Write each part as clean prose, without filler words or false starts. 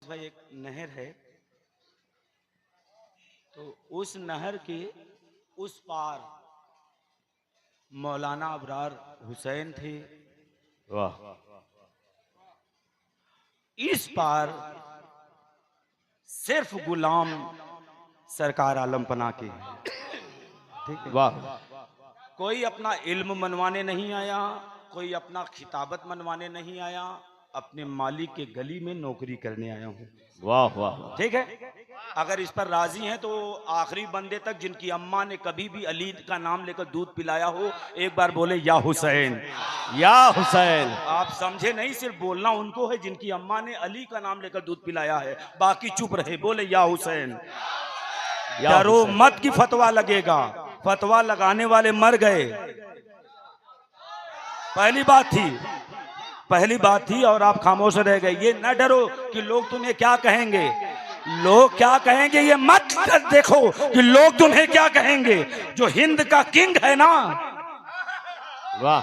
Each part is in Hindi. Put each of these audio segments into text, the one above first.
भाई एक नहर है, तो उस नहर के उस पार मौलाना अबरार हुसैन थे। वाह। इस पार सिर्फ गुलाम सरकार आलम पना के हैं। ठीक है, वाह। कोई अपना इल्म मनवाने नहीं आया, कोई अपना खिताबत मनवाने नहीं आया, अपने मालिक के गली में नौकरी करने आया हूँ। वाह वाह। ठीक है, अगर इस पर राजी हैं तो आखिरी बंदे तक जिनकी अम्मा ने कभी भी अली का नाम लेकर दूध पिलाया हो, एक बार बोले या हुसैन। या हुसैन। आप समझे नहीं, सिर्फ बोलना उनको है जिनकी अम्मा ने अली का नाम लेकर दूध पिलाया है, बाकी चुप रहे, बोले या हुसैन। डरो मत की फतवा लगेगा, फतवा लगाने वाले मर गए। पहली बात थी और आप खामोश रह गए। ये न डरो कि लोग तुम्हें क्या कहेंगे, लोग क्या कहेंगे ये मत देखो कि लोग तुम्हें क्या कहेंगे। जो हिंद का किंग है ना, वाह,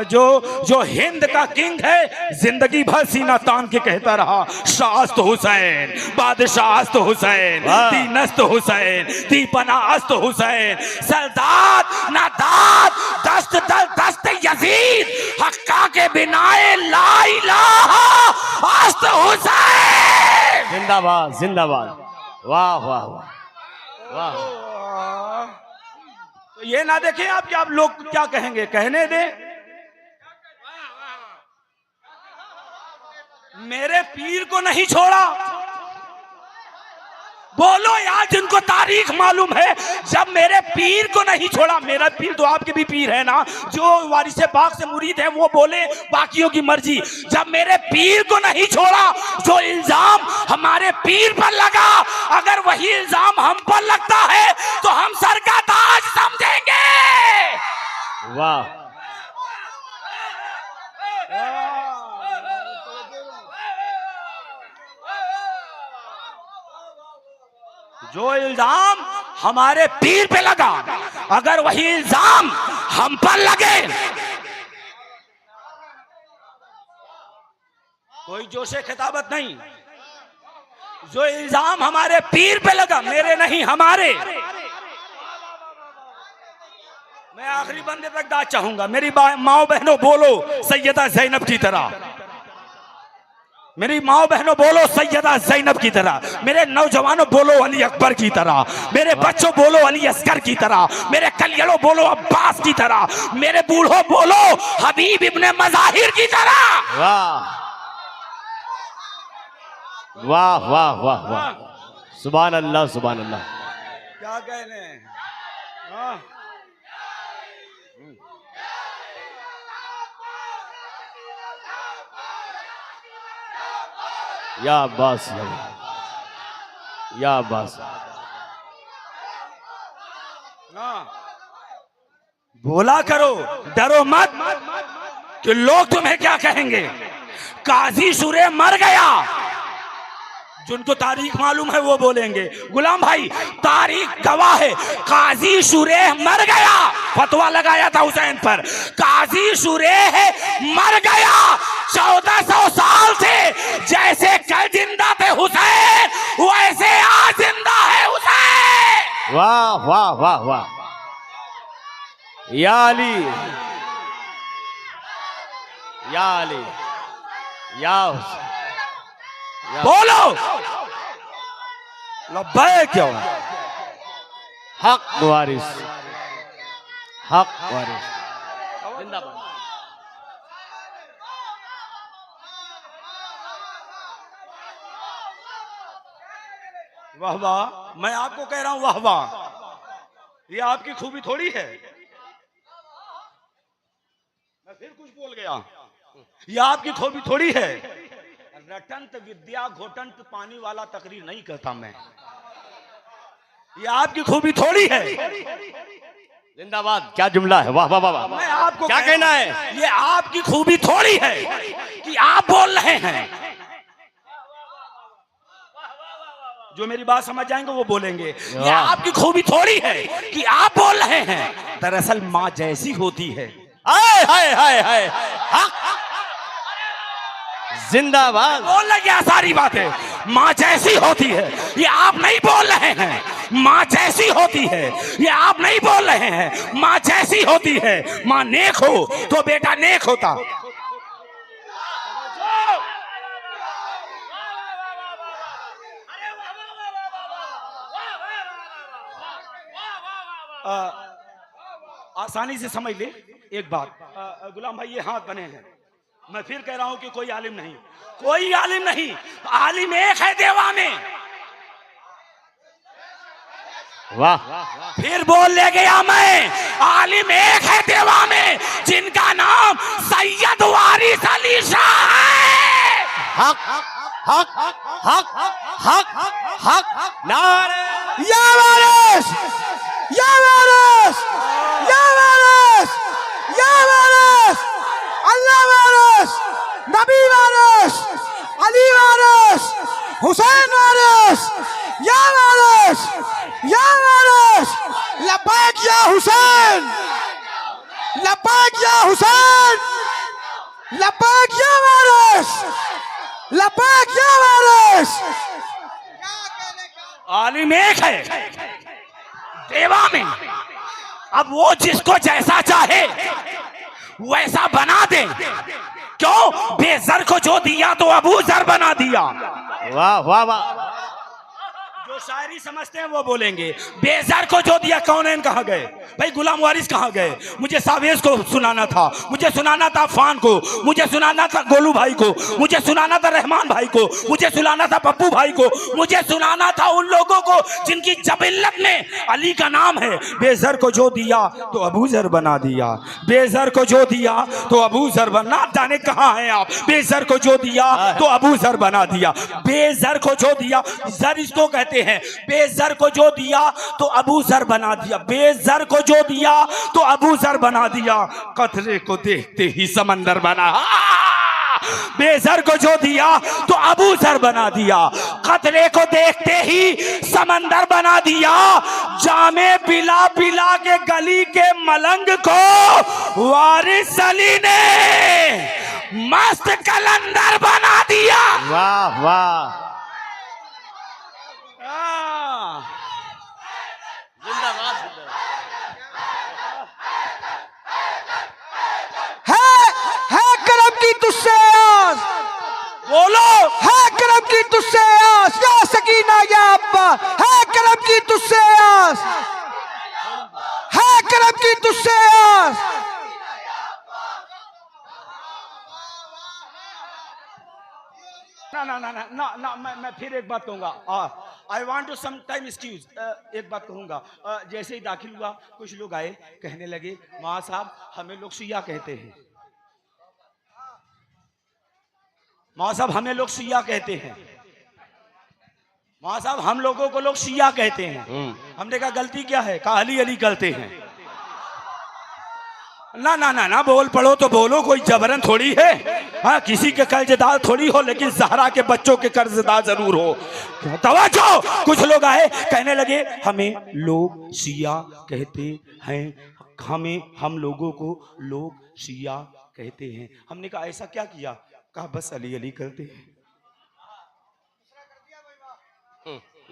जो हिंद का किंग है, जिंदगी भर सीना तान के कहता रहा, शास्त हुसैन, बादशाहस्त हुसैन, दीनस्त हुसैन, दीपनास्त हुसैन, सल्दात नादात, दस्त दल दस्त यजीद, हक्का के बिनाए ला इलाहा अस्त हुसैन। जिंदाबाद जिंदाबाद। वाह वाह वाह वाह। तो ये ना देखें आप कि आप लोग क्या कहेंगे, कहने दें। मेरे पीर को नहीं छोड़ा। बोलो यार जिनको तारीख मालूम है, जब मेरे पीर को नहीं छोड़ा, मेरा पीर तो आपके भी पीर है ना, जो वारिसे पाक से मुरीद है वो बोले, बाकियों की मर्जी। जब मेरे पीर को नहीं छोड़ा, जो इल्जाम हमारे पीर पर लगा, अगर वही इल्जाम हम पर लगता है तो हम सर का ताज समझेंगे। वाह। जो इल्जाम हमारे पीर पे लगा, अगर वही इल्जाम हम पर लगे, कोई जोशे खिताबत नहीं। जो इल्जाम हमारे पीर पे लगा, मेरे नहीं हमारे, मैं आखिरी बंदे तक दाद चाहूंगा। मेरी माओ बहनों बोलो सैयदा जैनब की तरह, मेरी माओ बहनों बोलो सैयदा जैनब की तरह, मेरे नौजवानों बोलो अली अकबर की तरह, मेरे बच्चों बोलो अली असगर की तरह, मेरे कलियरों बोलो अब्बास की तरह, मेरे बूढ़ों बोलो हबीब इब्ने मज़ाहिर की तरह। वाह वाह वाह वाह वाह। सुभान अल्लाह सुभान अल्लाह। क्या कहने। या अब्बास या अब्बास। बोला करो, डरो मत कि लोग तुम्हें क्या कहेंगे। काजी शुरे मर गया, जिनको तारीख मालूम है वो बोलेंगे। गुलाम भाई तारीख गवाह है, काजी शुरे मर गया, फतवा लगाया था हुसैन पर। काजी शुरे मर गया, 1400 साल से जैसे कल जिंदा थे हुसैन, वैसे आज जिंदा है हुसैन। वाह वाह वाह वाह। या अली या अली या हुसैन। बोलो लब्बैक क्यों। हक वारिस, हक वारिस जिंदाबाद। वाह वाह, मैं आपको कह रहा हूं वाह वाह, ये आपकी खूबी थोड़ी है। मैं फिर कुछ बोल गया, ये आपकी खूबी थोड़ी है। रटंत विद्या घोटंत पानी वाला तकरीर नहीं करता मैं, ये आपकी खूबी थोड़ी है। जिंदाबाद। क्या जुमला है, वाह वाह वाह। मैं आपको क्या कहना है, ये आपकी खूबी थोड़ी है कि आप बोल रहे हैं। जो मेरी बात समझ जाएंगे वो बोलेंगे। ये आपकी खूबी थोड़ी है कि आप बोल रहे हैं, दरअसल माँ जैसी होती है। हाय हाय हाय हाय। जिंदाबाद। बोल लगे सारी बातें, माँ जैसी होती है, ये आप नहीं बोल रहे हैं। माँ जैसी होती है, ये आप नहीं बोल रहे हैं। माँ जैसी होती है, माँ नेक हो तो बेटा नेक होता। आसानी से समझ ले एक बात, गुलाम भाई ये हाथ बने हैं। मैं फिर कह रहा हूं कि कोई आलिम नहीं, कोई आलिम नहीं, आलिम एक है देवा में। वाह फिर बोल ले गया मैं, आलिम एक है देवा में, जिनका नाम सैयद वारिस अली शाह है। हक हक हक हक हक नारे या वारिस, या वारिस, या वारिस, या वारिस, अल्लाह वारिस, नबी वारिस, अली वारिस, हुसैन वारिस, या वारिस, या वारिस, लब्बैक या हुसैन, लब्बैक या हुसैन, लब्बैक या वारिस, लब्बैक या वारिस। आलिम एक है देवा में। अब वो जिसको जैसा चाहे वैसा बना दे। क्यों? बेजर को जो दिया तो अबू जर बना दिया। वाह वाह वाह। जो शायरी समझते हैं वो बोलेंगे। बेजर को जो दिया, कौनैन कहाँ गए भाई? गुलाम वारिस कहाँ गए? मुझे सावेज को सुनाना था, मुझे सुनाना था अफान को, मुझे सुनाना था गोलू भाई को, मुझे सुनाना था रहमान भाई को, मुझे सुनाना था पप्पू भाई को, मुझे सुनाना था उन लोगों को जिनकी जबिल्लत में अली का नाम है। बेजर को जो दिया तो अबू जर बना दिया। बेजर को जो दिया तो अबू जर बना, जाने कहाँ हैं आप? बेजर को जो दिया तो अबू जर बना दिया। बेजर को जो दिया, जर इसको कहते हैं। बेजर को जो दिया तो अबू जर बना दिया। बेजर को जो दिया तो अबू जर बना दिया। कतरे को देखते ही समंदर बना। बेजर को जो दिया तो अबू जर बना दिया। कतरे को देखते ही समंदर बना दिया। जामे पिला पिला के गली के मलंग को वारिस अली ने मस्त कलंदर बना दिया। वाह वाह। जिंदाबाद है करम की तुझसे आस, बोलो है करम की तुझसे आस, या सकीना या अब्बा, है करम की तुझसे आस, है करम की तुझसे आस। ना ना ना ना ना मैं फिर एक बात कहूंगा। I want to some time excuse. एक बात कहूंगा। जैसे ही दाखिल हुआ कुछ लोग आए, कहने लगे माँ साहब हमें लोग शिया कहते हैं। माँ साहब हमें लोग शिया कहते हैं। माँ साहब हम लोगों को लोग शिया कहते हैं। हमने कहा गलती क्या है? कहा अली अली करते हैं। ना ना ना ना बोल पड़ो तो बोलो, कोई जबरन थोड़ी है। हाँ किसी के कर्जदार थोड़ी हो, लेकिन जहरा के बच्चों के कर्जदार जरूर हो। तवज्जो। कुछ लोग आए, कहने लगे हमें लोग शिया कहते हैं, हम लोगों को लोग शिया कहते हैं। हमने कहा ऐसा क्या किया? कहा बस अली अली करते हैं।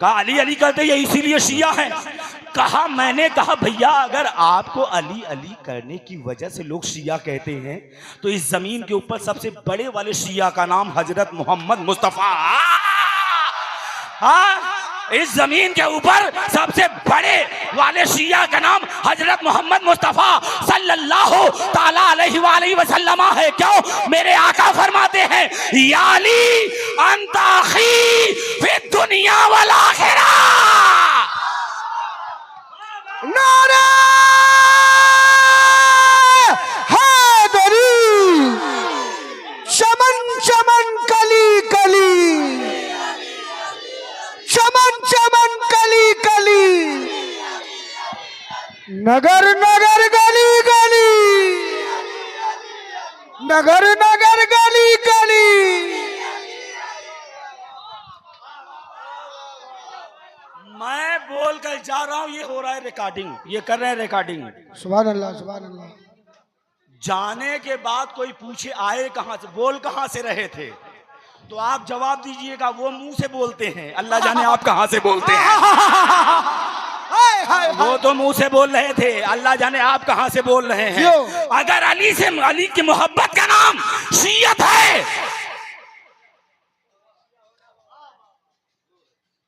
कहा अली अली करते ये इसीलिए शिया है। कहा मैंने कहा भैया अगर आपको अली अली करने की वजह से लोग शिया कहते हैं तो इस जमीन के ऊपर सबसे बड़े वाले शिया का नाम हजरत मोहम्मद मुस्तफा। हाँ इस जमीन के ऊपर सबसे बड़े वाले शिया का नाम हजरत मोहम्मद मुस्तफा सल्लल्लाहु ताला अलैहि वसल्लम है। क्यों? मेरे आका फरमाते हैं या अली अंता अखी फिद दुनिया वल आखिरा। नारे हैदरी, चमन चमन कली कली, चमन चमन कली कली, नगर नगर गली गली, नगर नगर गली गली। मैं बोल कर जा रहा हूं, ये हो रहा है रिकॉर्डिंग, ये कर रहे हैं रिकॉर्डिंग। सुभान अल्लाह, सुभान अल्लाह। जाने के बाद कोई पूछे आए कहां से, बोल कहां से रहे थे, तो आप जवाब दीजिएगा, वो मुंह से बोलते हैं, अल्लाह जाने आप कहां से बोलते हैं। हाय हाय वो तो मुंह से बोल रहे थे, अल्लाह जाने आप कहां से बोल रहे हैं। अगर अली की मोहब्बत का नाम शियत है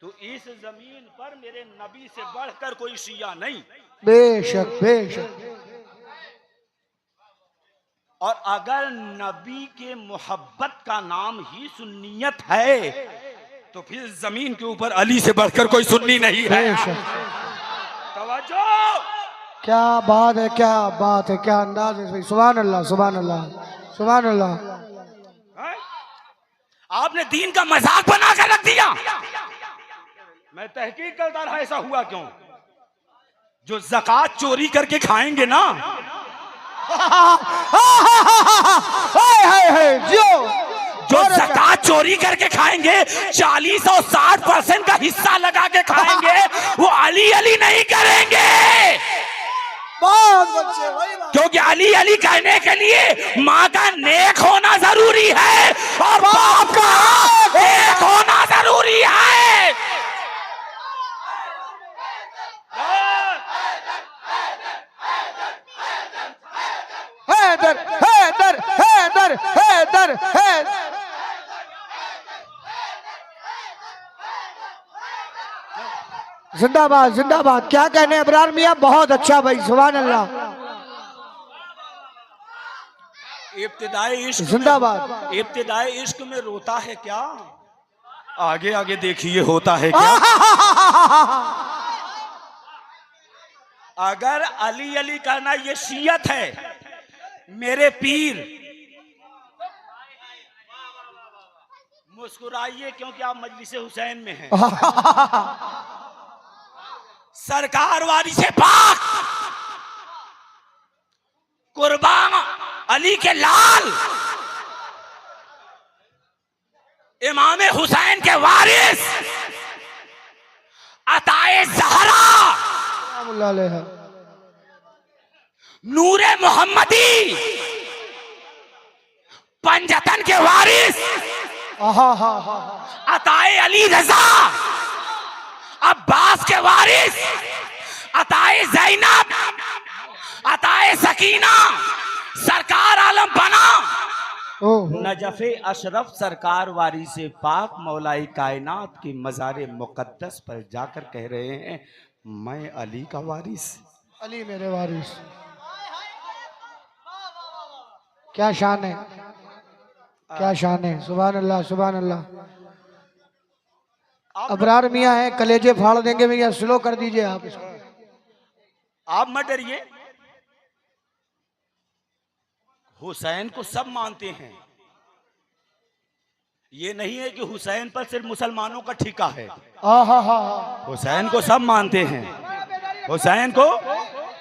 तो इस जमीन पर मेरे नबी से बढ़कर कोई शिया नहीं। बेशक बेशक। और अगर नबी के मोहब्बत का नाम ही सुन्नियत है तो फिर जमीन के ऊपर अली से बढ़कर कोई सुन्नी नहीं है। तवज्जो, क्या बात है, क्या बात है, क्या अंदाज है। सुभान अल्लाह सुभान अल्लाह सुभान अल्लाह। आपने दीन का मजाक बना कर रख दिया। मैं तहकीक करता रहा ऐसा हुआ क्यों। जो ज़कात चोरी करके खाएंगे ना, जो ज़कात चोरी करके खाएंगे 40 और 60% का हिस्सा लगा के खाएंगे, वो अली अली नहीं करेंगे। क्योंकि अली अली कहने के लिए माँ का नेक होना जरूरी है और बाप का एक होना जरूरी है। हैदर हैदर हैदर हैदर हैदर। जिंदाबाद जिंदाबाद। क्या कहने अबरार मियाँ, बहुत अच्छा भाई, सुभान अल्लाह। इब्तिदाई इश्क जिंदाबाद। इब्तिदाई इश्क में रोता है क्या, आगे आगे देखिए होता है क्या। अगर अली अली करना ये शियत है, मेरे पीर मुस्कुराइए क्योंकि आप मजलिस हुसैन में हैं। सरकार वाली से पाक कुर्बान अली के लाल इमाम हुसैन के वारिस अताए ज़हरा नूरे मोहम्मदी पंजतन के वारिस अताए अली रजा अब्बास के वारिस अताए ज़ैनब अताए सकीना सरकार आलम बना नजफ़े अशरफ सरकार वारिस पाक मौलाई कायनात की मज़ार मुक़द्दस पर जाकर कह रहे हैं, मैं अली का वारिस, अली मेरे वारिस। क्या शान है, क्या शान है, सुभान अल्लाह सुभान अल्लाह। अबरार मियाँ है, कलेजे फाड़ देंगे भैया, स्लो कर दीजिए आप इसको। आप मत डरिए, हुसैन को सब मानते हैं। ये नहीं है कि हुसैन पर सिर्फ मुसलमानों का ठिका है। हुसैन को सब मानते हैं, हुसैन को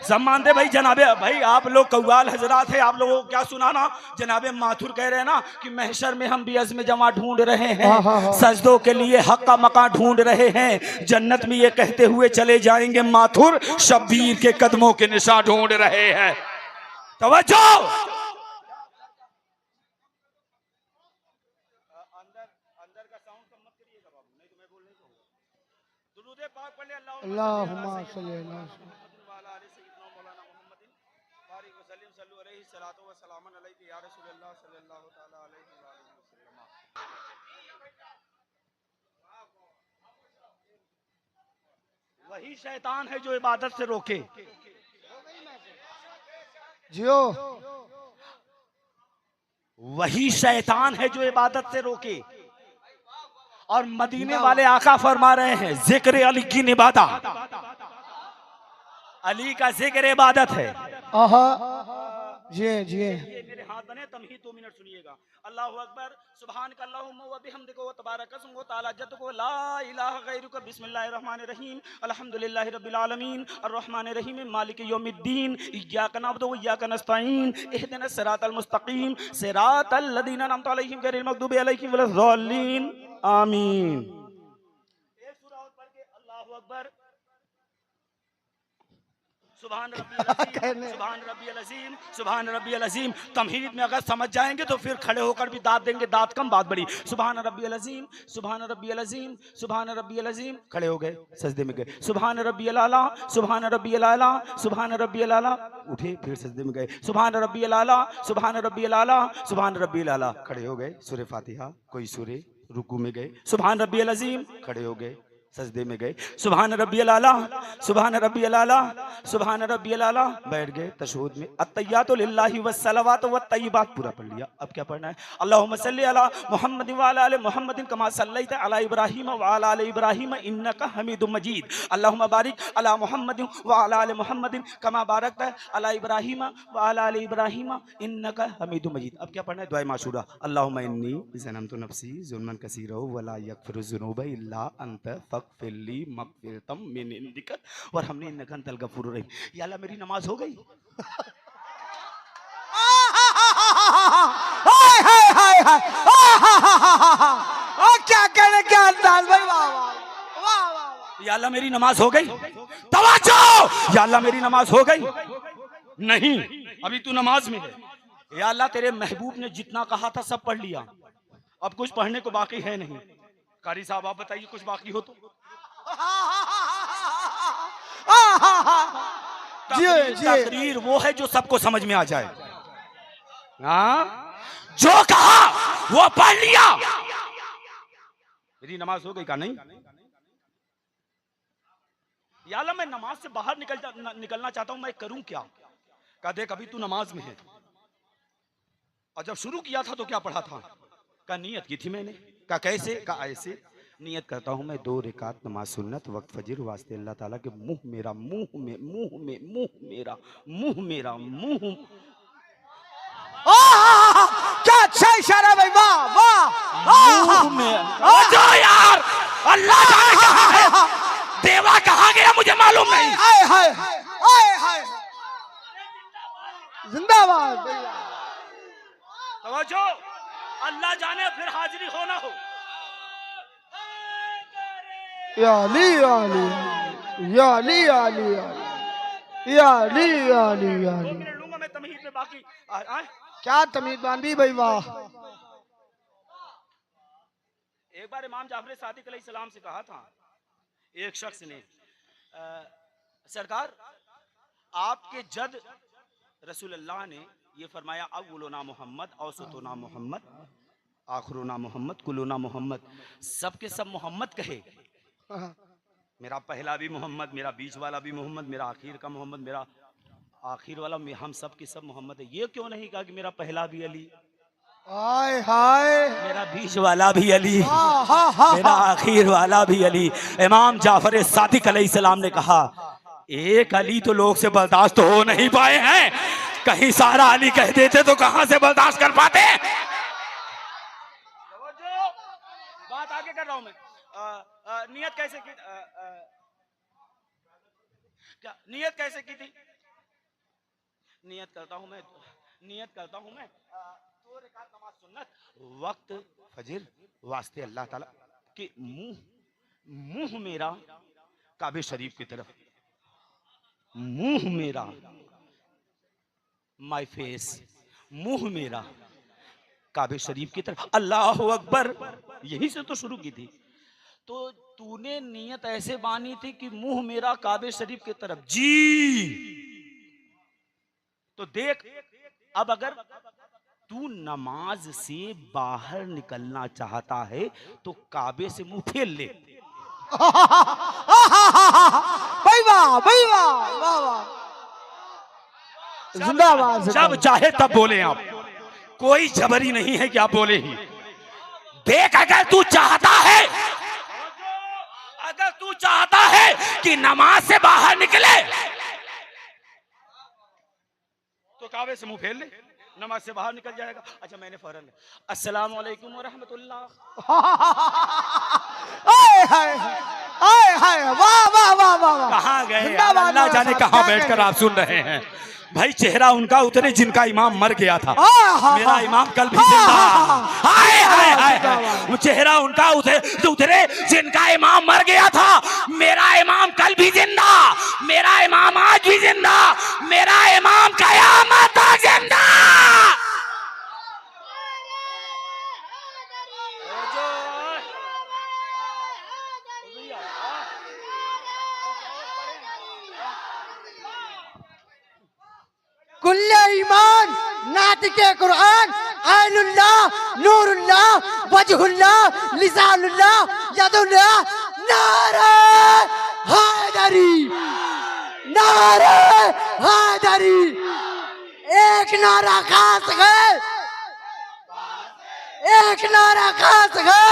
सब मानते। भाई जनाबे, भाई आप लोग कव्वाल हजरात है, आप लोगों को क्या सुनाना। जनाबे माथुर कह रहे हैं ना कि महशर में हम भी अज़्म जमा ढूंढ रहे हैं, सजदों के लिए हक का मकान ढूंढ रहे हैं। जन्नत में ये कहते हुए चले जाएंगे, माथुर शब्बीर के कदमों के निशान ढूंढ रहे हैं। तवज्जो, अंदर का साउंड कम मत करिएगा बाबू, नहीं तो मैं बोल नहीं कहूँगा। दुरूद पाक पढ़ ले, अल्लाहुम्मा सल्ली अला वही शैतान है जो इबादत से रोके। जियो, वही शैतान है जो इबादत से रोके। और मदीने वाले आका फरमा रहे हैं, जिक्र अली की इबादत, अली का जिक्र इबादत है। जी जी, मेरे हाथ बने तुम ही 2 मिनट सुनिएगा। अल्लाहु अकबर, सुब्हानक अल्लाहुम्मा व बिहम्दिका व तबारक अस्मुक व तआला जद्दुक व ला इलाहा गैरुक, बिस्मिल्लाहिर रहमानिर रहीम, अल्हम्दुलिल्लाहि रब्बिल आलमीन, अर्रहमानिर रहीम, मालिकि यौमिद्दीन, इय्याका नअबुदु व इय्याका नस्तईन, इहदिनस सिरातल मुस्तकीम, सिरातल लज़ीना अनअमता अलैहिम गैरिल मग़दूबि अलैहिम वलद्दाल्लीन, आमीन। एक सूरा और पढ़ के अल्लाहु अकबर। सुभान रब्बियल अज़ीम, सुभान रब्बियल अज़ीम। तमहीद में अगर समझ जाएंगे तो फिर खड़े होकर भी दाद देंगे, दाद कम बात बड़ी। सुभान रब्बियल अज़ीम, सुभान रब्बियल अज़ीम, सुभान रब्बियल अज़ीम। खड़े हो गए, सजदे में गए। सुभान रब्बियल आला, सुभान रब्बियल आला, सुभान रब्बियल आला। उठे, फिर सजदे में गए। सुभान रब्बियल आला, सुभान रब्बियल आला, सुभान रब्बियल आला। खड़े हो गए, सूरे फातिहा, कोई सूरे, रुकू में गए। सुभान रब्बियल अज़ीम, खड़े हो गए, सजदे में गए। सुभान रब्बियल आला, सुभान रब्बियल आला, सुभान रब्बियल आला। बैठ गए तशहुद में। अत्तहियातु लिल्लाहि वस्सलावातु वत्तय्यिबात पूरा पढ़ लिया। अब क्या पढ़ना है? अल्लाहुम्मा सल्लि अला मुहम्मद व अला आलि मुहम्मद कमा सल्लैता अला इब्राहीम व अला आलि इब्राहीम इन्नका हमीदुम मजीद। अल्लाहुम्मा बारिक अला मुहम्मद व अला आलि मुहम्मद कमा बारकता अला इब्राहीम व अला आलि इब्राहीम इन्नका हमीदुम मजीद। अब क्या पढ़ना है? दुआ माशूरा। अल्लाहुम्मा इन्नी ज़लमतु नफ्सी ज़ुल्मन कसीरा व ला यगफिरु ज़ुनूबा इल्ला अंत फ़िल्ली मग़फ़िरतम मिन इंदिक और हमने इन्नका अंतल गफ़ूरुर रहीम। या अल्लाह मेरी नमाज हो गई? हाय हाय हाय हाय, क्या कहने, क्या अंदाज भाई, वाह वाह वाह वाह। या अल्लाह मेरी नमाज हो गई? तवज्जो, या अल्लाह मेरी नमाज हो गई? नहीं, अभी तू नमाज में है। या अल्लाह तेरे महबूब ने जितना कहा था सब पढ़ लिया, अब कुछ पढ़ने को बाकी है नहीं। कारी साहब आप बताइए, कुछ बाकी हो तो? तकरीर वो है जो सबको समझ में आ जाए। हाँ, जो कहा वो पढ़ लिया। मेरी नमाज हो गई का? नहीं। या अल्लाह मैं नमाज से बाहर निकलना चाहता हूं, मैं करूं क्या? कहा देख अभी तू नमाज में है, और जब शुरू किया था तो क्या पढ़ा था? का नियत की थी मैंने। का कैसे? का ऐसे नियत करता हूं मैं 2 रकात नमाज सुन्नत वक्त फजर वास्ते अल्लाह ताला के मुंह मेरा, मुंह में, मुंह में, मुंह मेरा, मुंह मेरा, मुंह। क्या अच्छा इशारा भाई, वाह वाह। मुंह में जो यार अल्लाह जाने कहाँ है, देवा कहाँ गया मुझे मालूम नहीं। हाय हाय हाय हाय, जिंदाबाद। तवज्जो, अल्लाह जाने फिर हाजिरी हो ना हो। या अली या अली या अली या अली या अली या अली या अली। 2 मिनट लूंगा मैं तमहीद में, बाकी क्या तमीज बांधी भाई, वाह। एक बार इमाम जाफर सादिक अलैहिस्सलाम से कहा था एक शख्स ने, सरकार आपके जद रसूलुल्लाह ने ये फरमाया, अव्वलुना मोहम्मद, औसतुना मोहम्मद, आखिरुना मोहम्मद, कुलुना मोहम्मद। सब के सब मोहम्मद कहे। मेरा पहला भी मोहम्मद, मेरा बीच वाला भी मोहम्मद, मेरा आखिर का मोहम्मद, मेरा आखिर वाला, हम सब के सब मोहम्मद है। ये क्यों नहीं कहा कि मेरा पहला भी अली, हाय हाय, मेरा बीच वाला भी अली, मेरा आखिर वाला भी अली। इमाम जाफर सादिक अलैहिस्सलाम ने कहा, एक अली तो लोग से बर्दाश्त हो नहीं पाए हैं, कहीं सारा अली कह देते तो कहां से बर्दाश्त कर पाते। बात आगे कर रहा हूं मैं। नियत कैसे की? क्या नियत कैसे की थी? नियत करता हूं मैं 2 रकात नमाज सुन्नत वक्त फजर वास्ते अल्लाह ताला के मुंह मेरा काबे शरीफ की तरफ, मुंह मेरा, माय फेस, मुंह मेरा काबे शरीफ की तरफ। अल्लाह अकबर, यहीं से तो शुरू की थी। तो तूने नियत ऐसे बानी थी कि मुंह मेरा काबे शरीफ की तरफ। जी, तो देख, अब अगर तू नमाज से बाहर निकलना चाहता है तो काबे से मुंह फेर ले। भाई वाह, भाई वाह, वाह वाह, जिंदाबाद। जब चाहे तब बोले आप, कोई जबरी नहीं है कि आप बोले ही। देख, अगर तू चाहता है कि नमाज से बाहर निकले तो काबे से मुंह फेर ले, नमाज से बाहर निकल जाएगा। अच्छा, मैंने फौरन अस्सलाम वालेकुम व रहमतुल्लाह, वाह वाह वाह वाह। कहाँ गए? अल्लाह जाने कहाँ बैठकर आप सुन रहे हैं। भाई चेहरा उनका उतरे जिनका इमाम मर गया था। मेरा इमाम कल भी जिंदा। हाय हाय हाय, चेहरा उनका उतरे जिनका इमाम मर गया था। मेरा इमाम कल भी जिंदा, मेरा इमाम आज भी जिंदा। कुल्ले ईमान नातिके कुरान आइनुल्लाह नूरुल्लाह वजहुल्लाह लिसानुल्लाह यदुल्लाह नारे हैदरी नारे हैदरी। एक नारा खास है, एक नारा खास है,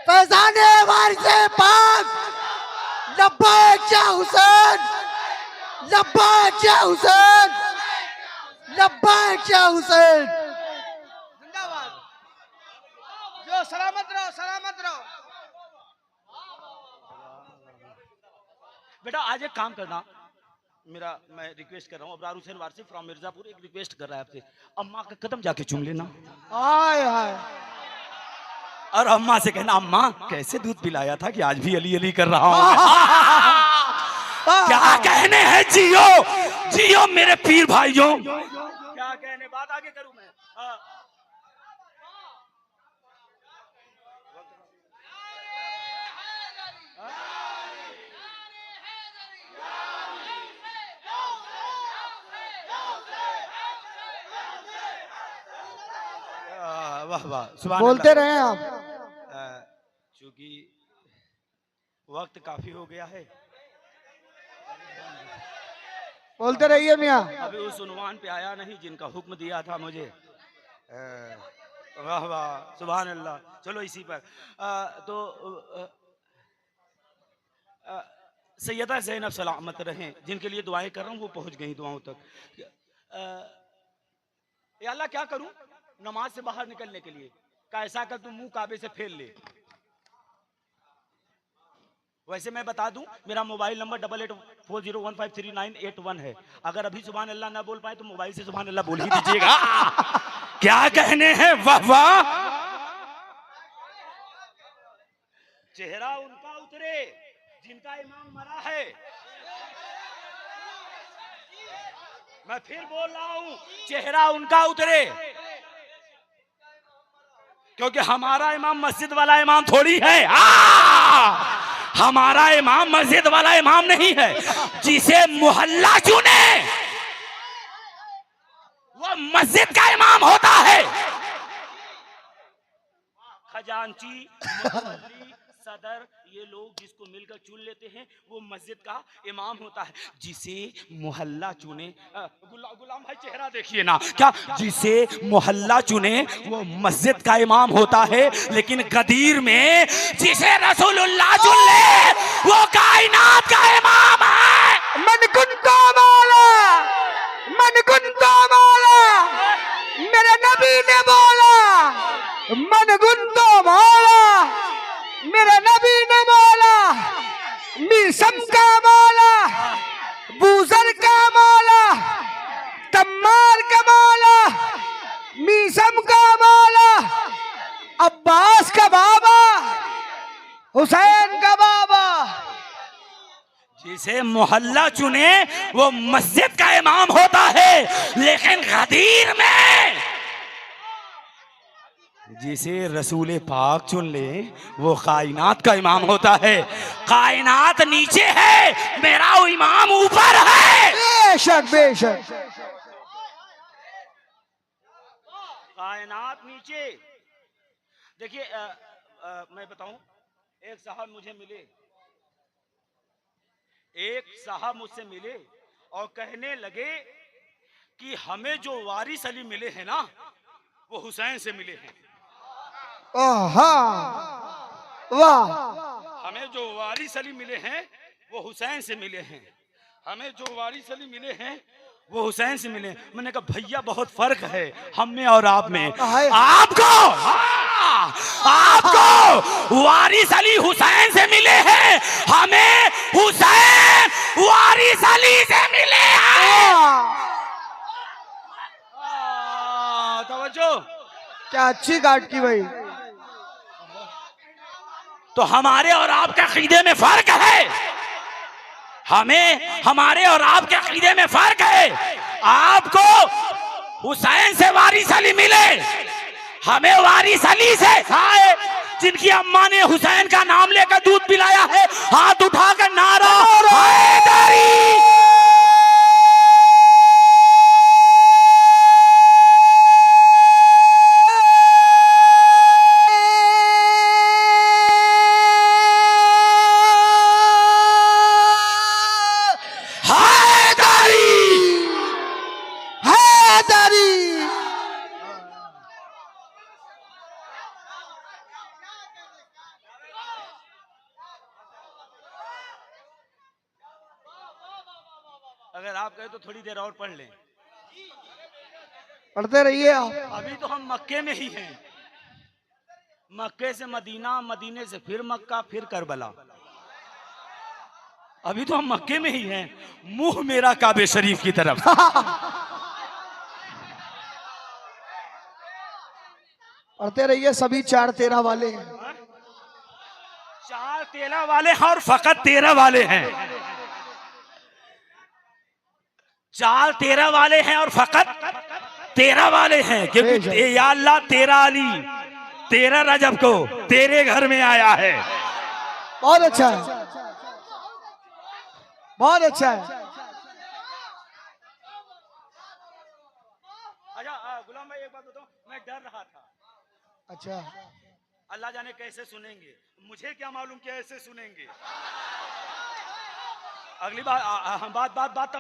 फैजाने वारिसे पाक लब्बैक या हुसैन लब्बैक या हुसैन लब्बैक या हुसैन। जिंदाबाद। जो सलामत रहो, सलामत रहो। बेटा आज एक काम करना, मैं रिक्वेस्ट कर रहा हूँ, अबरार हुसैन वारसी फ्रॉम मिर्जापुर एक रिक्वेस्ट कर रहा है आपसे, अम्मा का कदम जाके चूम लेना। हाय हाय। और अम्मा से कहना, अम्मा कैसे दूध पिलाया था कि आज भी अली अली कर रहा हूँ। क्या कहने हैं जियो जियो मेरे पीर भाइयों। क्या कहने, बात आगे करूं मैं। वाह वाह, सुभान बोलते अल्लाह। रहे आप। चूंकि वक्त काफी हो गया है, बोलते रहिए मियाँ। अभी उस उन्वान पे आया नहीं जिनका हुक्म दिया था मुझे। वाह वाह, सुभान अल्लाह। चलो इसी पर तो सैयदा ज़ैनब सलामत रहें, जिनके लिए दुआएं कर रहा हूँ वो पहुंच गई दुआओं तक। या अल्लाह क्या करूं नमाज से बाहर निकलने के लिए, कैसा कर तू मुंह काबे से फेर ले। वैसे मैं बता दूं, मेरा मोबाइल नंबर 8840153981 है। अगर अभी सुभान अल्लाह ना बोल पाए तो मोबाइल से सुभान अल्लाह बोल ही दीजिएगा। क्या कहने हैं, वाह वाह। चेहरा उनका उतरे जिनका इमाम मरा है। मैं फिर बोल रहा हूं, चेहरा उनका उतरे, क्योंकि हमारा इमाम मस्जिद वाला इमाम थोड़ी है। हमारा इमाम मस्जिद वाला इमाम नहीं है। जिसे मोहल्ला चुने वो मस्जिद का इमाम होता है। खजांची, मुतवल्ली, सदर, ये लोग जिसको मिलकर चुन लेते हैं वो मस्जिद का इमाम होता है। जिसे मोहल्ला चुने, गुलाम भाई चेहरा देखिए ना, क्या जिसे मोहल्ला चुने वो मस्जिद का इमाम होता है, लेकिन गदीर में जिसे रसूलुल्लाह चुन ले वो कायनात का इमाम है। मन कुंता मौला, मन कुंता मौला, मेरे नबी ने बोला। मन कुंता मौला, मेरे नबी ने बोला। मीसम का मौला, बूजर का मौला, तम्मार का मौला, मीसम का मौला, अब्बास का बाबा, हुसैन का बाबा। जिसे मोहल्ला चुने वो मस्जिद का इमाम होता है, लेकिन गदीर में जिसे रसूल पाक चुन ले वो कायनात का इमाम होता है। कायनात नीचे है, मेरा वो इमाम ऊपर है। बेशक बेशक। कायनात नीचे। देखिए मैं बताऊं, एक साहब मुझे मिले, एक साहब मुझसे मिले और कहने लगे कि हमें जो वारिस अली मिले हैं ना वो हुसैन से मिले हैं। वाह। हमें जो वारिस अली मिले हैं वो हुसैन से मिले हैं। हमें जो वारिस अली मिले हैं वो हुसैन से मिले। मैंने कहा भैया बहुत फर्क है हम में और आप में। आपको वारिस अली हुसैन से मिले हैं, हमें हुसैन वारिस अली से मिले हैं। तवज्जो, क्या अच्छी गाट की भाई। तो हमारे और आपके अकीदे में फर्क है। हमें हमारे और आपके अकीदे में फर्क है। आपको हुसैन से वारिस अली मिले, हमें वारिस अली से आए जिनकी अम्मा ने हुसैन का नाम लेकर दूध पिलाया है। हाथ उठाकर नारा हैदरी। अगर आप कहे तो थोड़ी देर और पढ़ लें। पढ़ते रहिए आप। अभी तो हम मक्के में ही हैं, मक्के से मदीना, मदीने से फिर मक्का, फिर करबला। अभी तो हम मक्के में ही हैं, मुंह मेरा काबे शरीफ की तरफ। पढ़ते रहिए, सभी 4-13 वाले हैं। 4-13 वाले हैं और फकत 13 वाले हैं। 4-13 वाले हैं और फकत 13 वाले हैं, क्योंकि या अल्लाह तेरा अली 13 रजब को तेरे घर में आया है। बहुत अच्छा है, बहुत अच्छा है। अच्छा गुलाम भाई, एक बात बताओ, मैं डर रहा था। अच्छा, अल्लाह जाने कैसे सुनेंगे, मुझे क्या मालूम कैसे सुनेंगे। अगली बात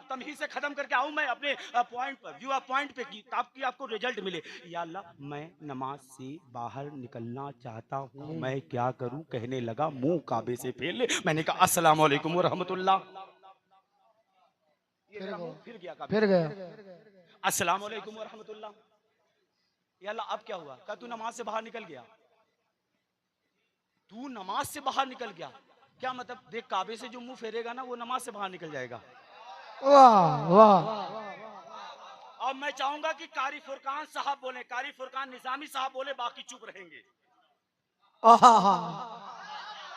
तमहीद से खत्म करके आऊं मैं अपने पॉइंट पर, व्यू पॉइंट पे की ताकि आपको रिजल्ट मिले। या अल्लाह, मैं नमाज से बाहर निकलना चाहता हूं, मैं क्या करूं? कहने लगा मुंह काबे से फेर ले। मैंने कहा अस्सलाम वालेकुम व रहमतुल्लाह। फिर गया। अस्सलाम वालेकुम व रहमतुल्लाह। या अल्लाह, अब क्या हुआ? क्या तू नमाज से बाहर निकल गया? तू नमाज से बाहर निकल गया, क्या मतलब? देख, काबे से जो मुंह फेरेगा ना, वो नमाज से बाहर निकल जाएगा। वाह वाह। अब मैं चाहूंगा कि कारी फुरकान साहब बोले, कारी फुरकान निजामी साहब बोले, बाकी चुप रहेंगे।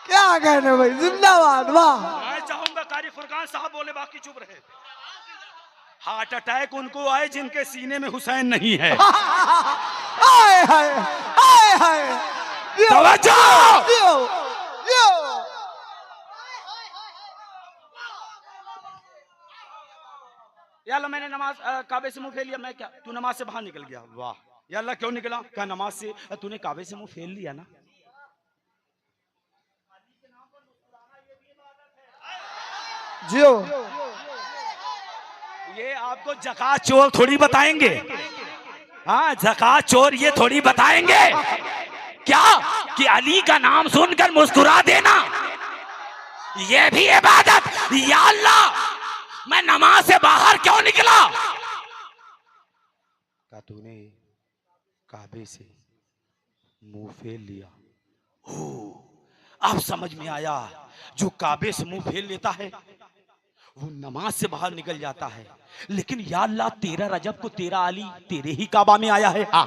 क्या कहने भाई, जिंदाबाद। वाह। मैं चाहूंगा कारी फुरकान साहब बोले, बाकी चुप रहे। हार्ट अटैक उनको आए जिनके सीने में हुसैन नहीं है। हाय हाय हाय हाय। तवज्जो। या अल्लाह, मैंने नमाज काबे से मुंह फेर लिया, मैं क्या? तू नमाज से बाहर निकल गया। वाह। या अल्लाह, क्यों निकला? क्या नमाज से तूने काबे से मुंह फेर लिया ना। जियो। ये आपको ज़कात चोर थोड़ी बताएंगे। हाँ, ज़कात चोर ये थोड़ी बताएंगे क्या कि अली का नाम सुनकर मुस्कुरा देना ये भी इबादत। या अल्लाह, मैं नमाज से बाहर क्यों निकला? क्या तूने काबे से मुंह फेर लिया? अब समझ में आया, जो काबे से मुंह फेर लेता है वो नमाज से बाहर निकल जाता है। लेकिन या अल्लाह, 13 रजब को तेरा अली तेरे ही काबा में आया है। हाँ,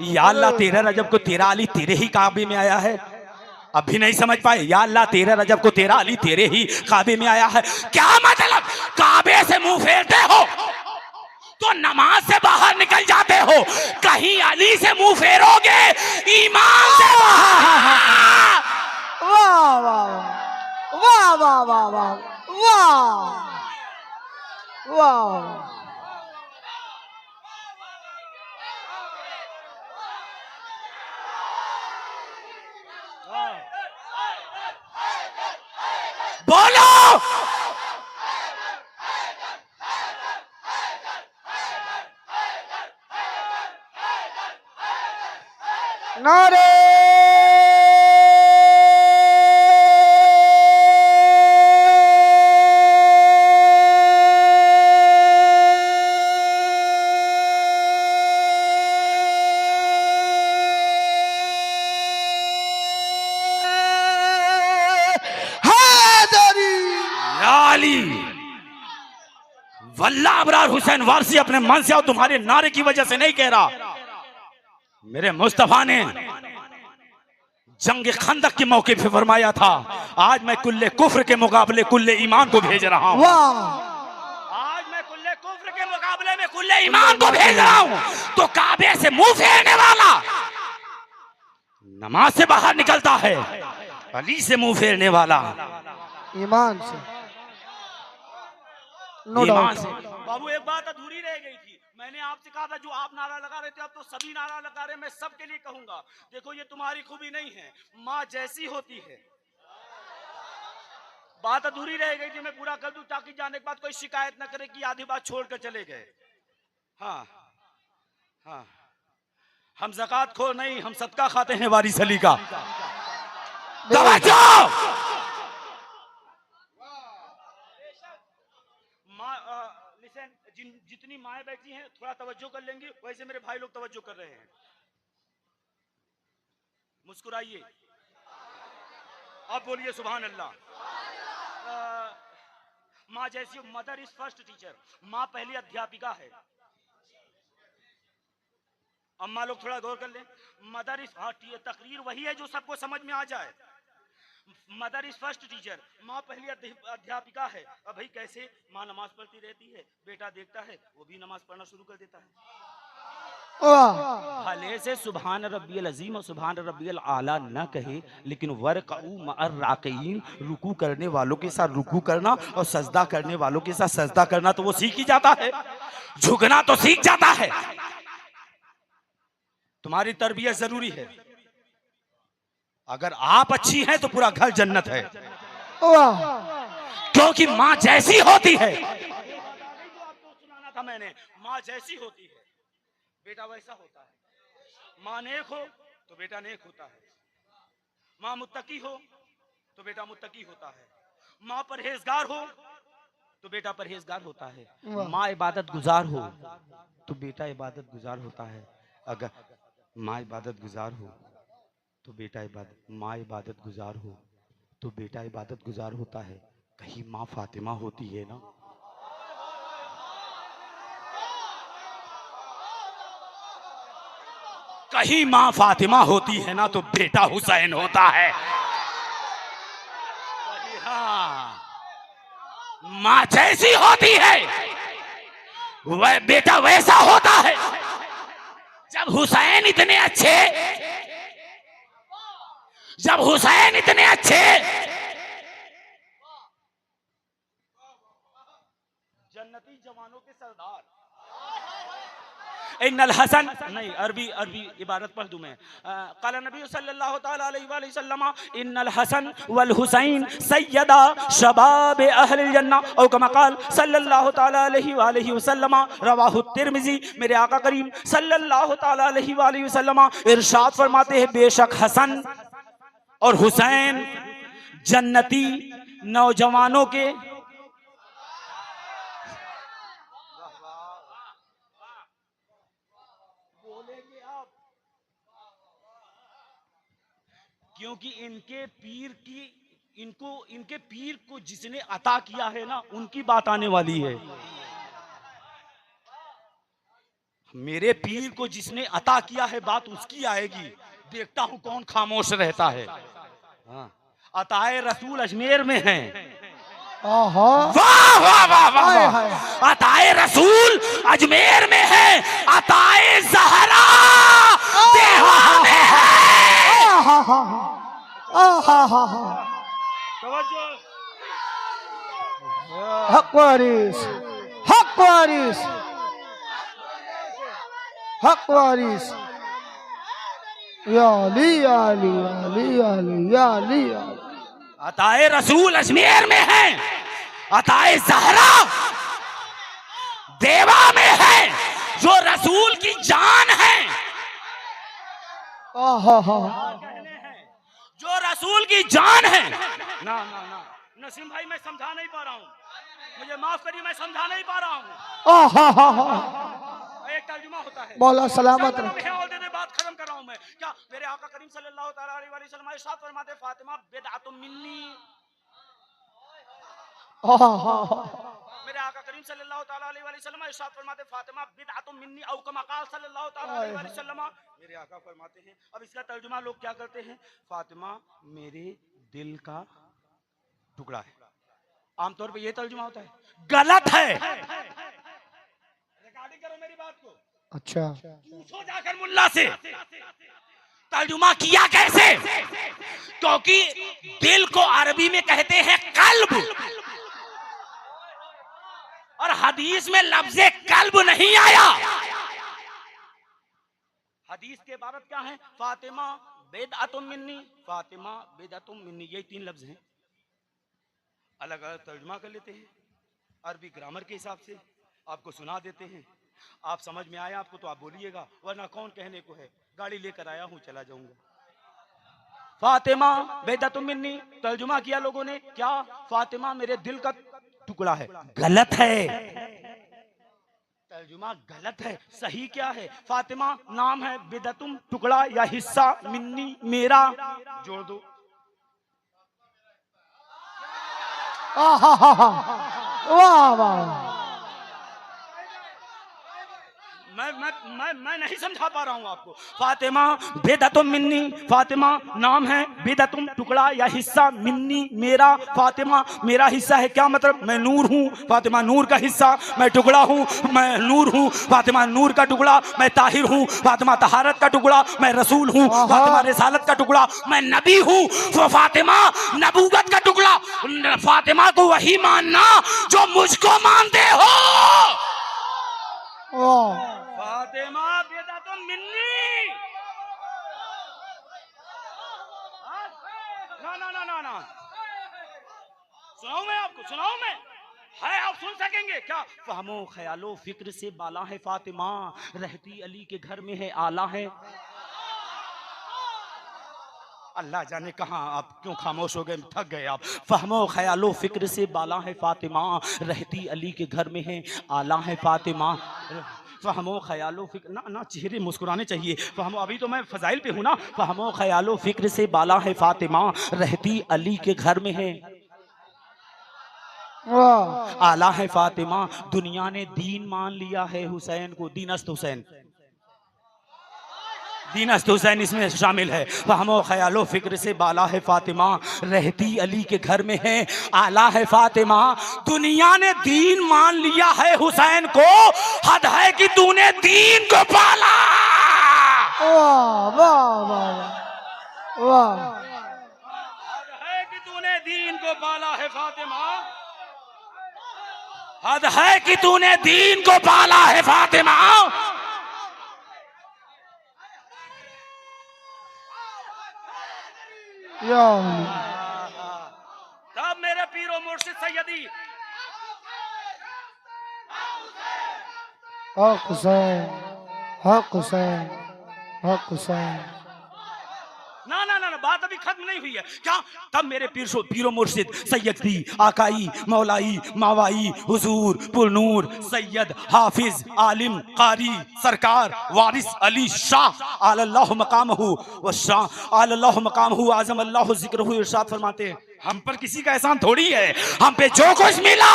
या अल्लाह, 13 रजब को तेरा अली तेरे ही काबे में आया है। अभी नहीं समझ पाए? या अल्लाह, 13 रजब को तेरा अली तेरे ही काबे में आया है। क्या मतलब? काबे से मुंह फेरते हो तो नमाज से बाहर निकल जाते हो, कहीं अली से मुंह फेरोगे ईमान से बाहर। वाह वाह वाह वाह वाह वाह वाह वाह। बोलो। नारे वल्लाह अबरार हुसैन वारसी अपने मन से और तुम्हारे नारे की वजह से नहीं कह रहा। मेरे मुस्तफा ने जंग खंदक के मौके पे फरमाया था, आज मैं कुल्ले कुफ्र के मुकाबले कुल्ले ईमान को भेज रहा हूँ। आज मैं कुल्ले कुफ्र के मुकाबले में कुल्ले ईमान को भेज रहा हूँ। तो काबे से मुंह फेरने वाला नमाज से बाहर निकलता है, अली से मुंह फेरने वाला ईमान से। ईमान से। बाबू, एक बात अधूरी रह गई थी। मैंने आपसे कहा था जो आप नारा लगा रहे थे, अब तो सभी नारा लगा रहे। मैं सबके लिए कहूंगा, देखो ये तुम्हारी खूबी नहीं है, माँ जैसी होती है। बात अधूरी रह गई थी, मैं पूरा कर दूं ताकि जाने के बाद कोई शिकायत न करे कि आधी बात छोड़कर चले गए। हाँ हाँ, हम ज़कात खोर नहीं, हम सदका खाते हैं वारिस अली का। तवज्जो। जितनी माएँ बैठी हैं थोड़ा तवज्जो कर लेंगी, वैसे मेरे भाई लोग तवज्जो कर रहे हैं। मुस्कुराइए, अब बोलिए सुभान अल्लाह। माँ जैसी, मदर इज फर्स्ट टीचर, माँ पहली अध्यापिका है। अम्मा लोग थोड़ा गौर कर लें, मदर इज, हाँ तकरीर वही है जो सबको समझ में आ जाए। मदर इज फर्स्ट टीचर, माँ पहली अध्यापिका है। अब भाई कैसे? माँ नमाज पढ़ती रहती है, बेटा देखता है, वो भी नमाज पढ़ना शुरू कर देता है। भले से सुभान रब्बियल अजीम और सुभान रब्बियल आला न कहे, लेकिन वरकऊ मअर राकिईन, रुकू करने वालों के साथ रुकू करना और सजदा करने वालों के साथ सजदा करना तो वो सीख ही जाता है, झुकना तो सीख जाता है। तुम्हारी तरबियत जरूरी है। अगर आप अच्छी हैं तो पूरा घर जन्नत है, क्योंकि माँ जैसी होती है, आपको सुनाना था मैंने, माँ जैसी होती है बेटा वैसा होता है। माँ नेक हो तो बेटा नेक होता है, माँ मुत्तकी हो तो बेटा मुत्तकी होता है, माँ परहेजगार हो तो बेटा परहेजगार होता है, माँ इबादत गुजार हो तो बेटा इबादत गुजार होता है। अगर माँ इबादत गुजार हो तो बेटा माँ इबादत गुजार हो तो बेटा इबादत गुजार होता है। कहीं माँ फातिमा होती है ना, कहीं माँ फातिमा होती है ना तो बेटा हुसैन होता है। हाँ, माँ जैसी होती है वह बेटा वैसा होता है। जब हुसैन इतने अच्छे, जब हुसैन इतने अच्छे, जन्नती जवानों के सरदार, इन्नल हसन, नहीं अरबी इबारत पढ़ दूं मैं। क़ाला नबी सल्लल्लाहु तआला अलैहि वसल्लम इन्नल हसन वल हुसैन सय्यदा शबाब अहलिल जन्नह, और कमा क़ाल सल्लल्लाहु तआला अलैहि वसल्लम, रवाहु तिर्मिज़ी। मेरे आका करीम सल्लल्लाहु तआला अलैहि वसल्लम इरशाद फरमाते हैं, बेशक हसन और हुसैन जन्नती नौजवानों के क्योंकि इनके पीर को जिसने अता किया है ना, उनकी बात आने वाली है। मेरे पीर को जिसने अता किया है बात उसकी आएगी। देखता हूं कौन खामोश रहता है। हाँ, अताए रसूल अजमेर में है। वाह वाह वाह वाह, अताए रसूल अजमेर में है, अताए ज़हरा देवा में है। हक वारिस, हक वारिस, हक वारिस, या अली या अली या अली या अली या अली। अताए रसूल अजमेर में है, अताए ज़हरा देवा में है, जो रसूल की जान है। जो रसूल की जान है। ना ना ना नसीम भाई, मैं समझा नहीं पा रहा हूँ, मुझे माफ करिए, मैं समझा नहीं पा रहा हूँ। एक तर्जुमा होता है, मौला सलामत रखे। बात खत्म कर रहा हूँ मैं। क्या मेरे आका करीम सल्लल्लाहु अलैहि वसल्लम इरशाद फरमाते, फातिमा बिदअतुम मिन्नी। मेरे आका करीम सल्लल्लाहु अलैहि वसल्लम इरशाद फरमाते, फातिमा बिदअतुम मिन्नी, औ कमा क़ाल सल्लल्लाहु अलैहि वसल्लम। मेरे आका फरमाते हैं, अब इसका तर्जुमा लोग क्या करते हैं, फातिमा मेरे दिल का टुकड़ा है। आमतौर पे ये तर्जुमा होता है, गलत है। रिकॉर्डिंग करो मेरी बात को। अच्छा, पूछो जाकर मुल्ला से तर्जुमा किया कैसे, क्योंकि दिल को अरबी में कहते हैं कल्ब, और हदीस में लफ्ज़े कल्ब नहीं आया। हदीस के इबारत क्या है, फातिमा बिदअतुम मिन्नी, फातिमा बिदअतुम मिन्नी, ये तीन लफ्ज हैं। अलग अलग तर्जुमा कर लेते हैं, अरबी ग्रामर के हिसाब से आपको सुना देते हैं। आप समझ में आया आपको तो आप बोलिएगा, वरना कौन कहने को है, गाड़ी लेकर आया हूं चला जाऊंगा। फातिमा बिदअतुम मिन्नी, तर्जुमा किया लोगों ने क्या, फातिमा मेरे दिल का टुकड़ा है। गलत है। तर्जुमा गलत है, सही क्या है? फातिमा नाम है, बिदतुम टुकड़ा या हिस्सा, मिन्नी मेरा, जोड़ दो। वाह वाह। मैं नहीं समझा पा रहा हूँ आपको। फातिमा बेदतुम मिन्नी, फातिमा नाम है, बेदतुम टुकड़ा या हिस्सा, मिन्नी मेरा, फातिमा मेरा हिस्सा है। क्या मतलब? मैं नूर हूँ, फातिमा नूर का हिस्सा, मैं टुकड़ा हूँ, मैं नूर हूँ, फातिमा नूर का टुकड़ा, मैं ताहिर हूँ, फातिमा तहारत का टुकड़ा, मैं रसूल हूँ, फातिमा रिसालत का टुकड़ा, मैं नबी हूँ, फातिमा नबूवत का टुकड़ा। फातिमा को वही मानना जो मुझको मानते हो। फातिमा बेदतुम मिन्नी। ना सुनाऊं मैं आपको, सुनाऊं मैं? है, आप सुन सकेंगे क्या? फहमो ख्यालो फिक्र से बाला है फातिमा, रहती अली के घर में है आला है। अल्लाह जाने कहाँ आप क्यों खामोश हो गए, थक गए आप। फहमो ख्यालो फिक्र से बाला है फातिमा, रहती अली के घर में है आला है फातिमा। फहमो ख्यालो फिक्र, ना चेहरे मुस्कुराने चाहिए। फहमो, अभी तो मैं फजाइल पे हूँ ना। फहमो ख्यालो फिक्र से बाला है फातिमा, रहती अली के घर में है आला है फातिमा। दुनिया ने दीन मान लिया है हुसैन को, दीनस्त हुसैन, दीनस्त हुसैन इसमें शामिल है। फहमो ख्यालो फिक्र से बाला है फातिमा, रहती अली के घर में है आला है फातिमा। दुनिया ने दीन मान लिया है हुसैन को, हद है कि तूने दीन को पाला। वाह वाह वाह वाह। हद है कि तूने दीन को पाला है फातिमा, हद है कि तूने दीन को पाला है फातिमा। तब मेरे पीरो मुर्शिद सैयदी हक हुसैन, हक हुसैन, हक हुसैन। ना बात अभी खत्म नहीं हुई है क्या? तब मेरे पीरो मुर्शिद सैयदी आकाई मौलाई मावाई हुजूर पुरनूर सैयद हाफिज आलिम कारी सरकार वारिस अली शाह अल्लाह मकामहू व शाह अल्लाह मकामहू आज़म अल्लाह ज़िक्रुहू इरशाद फरमाते हैं, हम पर किसी का एहसान थोड़ी है, हम पे जो कुछ मिला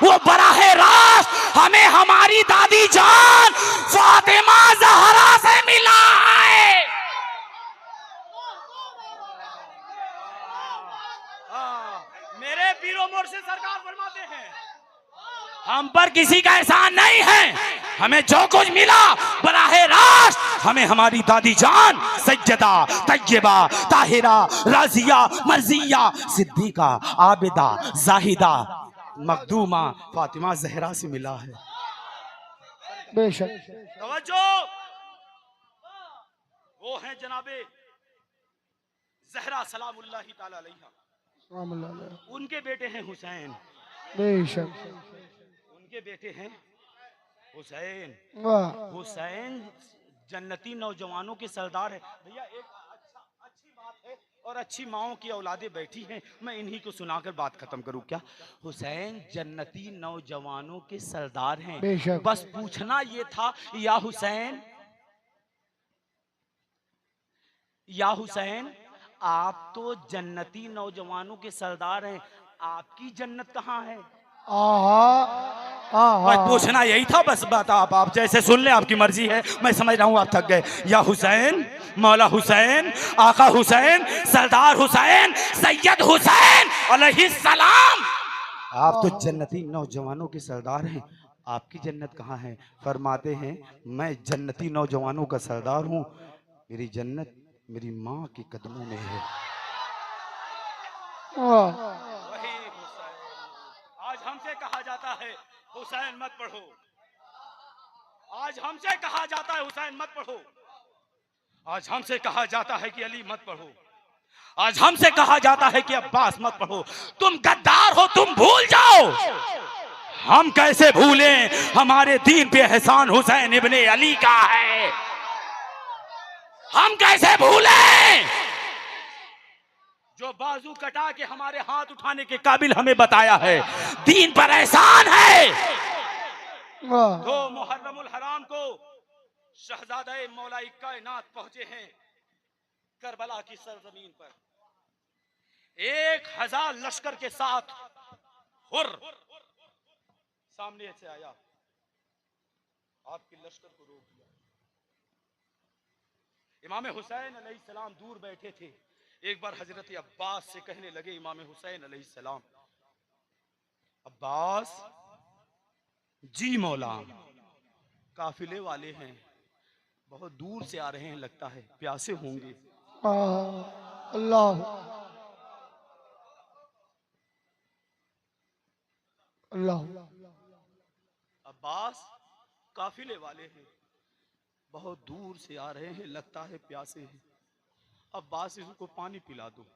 वो बराहे रास्त हमें हमारी दादी जान फातिमा ज़हरा से मिला है। मेरे पीरो मुर्शिद सरकार फरमाते हैं, हम पर किसी का एहसान नहीं है, हमें जो कुछ मिला बराहे रास्त हमें हमारी दादी जान सज्जदा तैयबा ताहिरा राजिया मर्जिया सिद्दीका आबिदा जाहिदा मखदूमा फातिमा जहरा से मिला है। बेशक। तवज्जो, वो हैं जनाबे जहरा सलामुल्लाहि ताला अलैहा, उनके बेटे हैं हुसैन, बेशक उनके बेटे हैं हुसैन। वाह। हुसैन जन्नती नौजवानों के सरदार है। भैया एक अच्छी बात है और अच्छी माओं की औलादें बैठी हैं, मैं इन्हीं को सुनाकर बात खत्म करूं क्या? हुसैन जन्नती नौजवानों के सरदार हैं। बेशक। बस पूछना ये था, या हुसैन आप तो जन्नती नौजवानों के सरदार हैं, आपकी जन्नत कहाँ है? बस पूछना यही था, बस बात आप जैसे सुन ले, आपकी मर्जी है, मैं समझ रहा हूँ आप थक गए। या हुसैन, मौला हुसैन, आका हुसैन, सरदार हुसैन, सैयद हुसैन अलैहिस्सलाम, आप तो जन्नती नौजवानों के सरदार हैं, आपकी जन्नत कहाँ है? फरमाते हैं, मैं जन्नती नौजवानों का सरदार हूँ, मेरी जन्नत मेरी माँ के कदमों में है। वही हुसैन। आज हमसे कहा जाता है हुसैन मत पढ़ो, आज हमसे कहा जाता है हुसैन मत पढ़ो, आज हमसे कहा जाता है कि अली मत पढ़ो, आज हमसे कहा जाता है कि अब्बास मत पढ़ो। तुम गद्दार हो, तुम भूल जाओ। हम कैसे भूलें, हमारे दीन पे एहसान हुसैन इब्ने अली का है, हम कैसे भूलें? जो बाजू कटा के हमारे हाथ उठाने के काबिल हमें बताया है, दीन पर एहसान है, वाह दो मुहर्रमुल हराम को शहजादे मौलाई कायनात पहुंचे हैं करबला की सरजमीन पर 1000 लश्कर के साथ। हुर सामने से आया, आपके लश्कर को रोक दिया। इमाम हुसैन अलैहिस्सलाम दूर बैठे थे। एक बार हजरत अब्बास से कहने लगे, इमाम हुसैन अलैहिस्सलाम, अब्बास जी मौला, काफिले वाले हैं, बहुत दूर से आ रहे हैं, लगता है प्यासे होंगे। अल्लाह अल्लाह। अब्बास, काफिले वाले हैं, बहुत दूर से आ रहे हैं, लगता है प्यासे हैं। अब्बास, इनको पानी पिला दो।